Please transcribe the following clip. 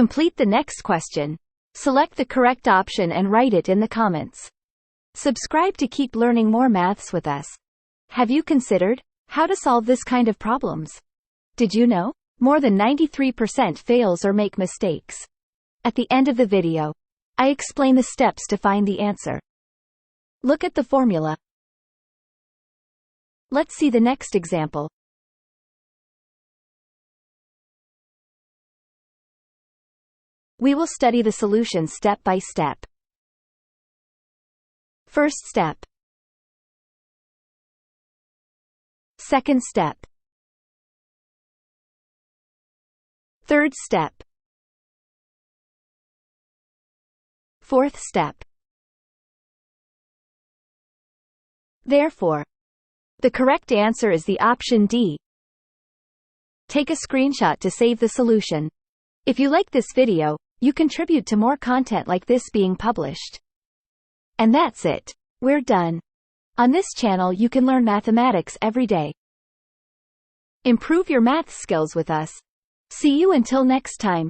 Complete the next question. Select the correct option and write it in the comments. Subscribe to keep learning more maths with us. Have you considered how to solve this kind of problems? Did you know? More than 93% fails or make mistakes. At the end of the video, I explain the steps to find the answer. Look at the formula. Let's see the next example. We will study the solution step by step. First step. Second step. Third step. Fourth step. Therefore, the correct answer is the option D. Take a screenshot to save the solution. If you like this video, you contribute to more content like this being published. And that's it. We're done. On this channel you can learn mathematics every day. Improve your math skills with us. See you until next time.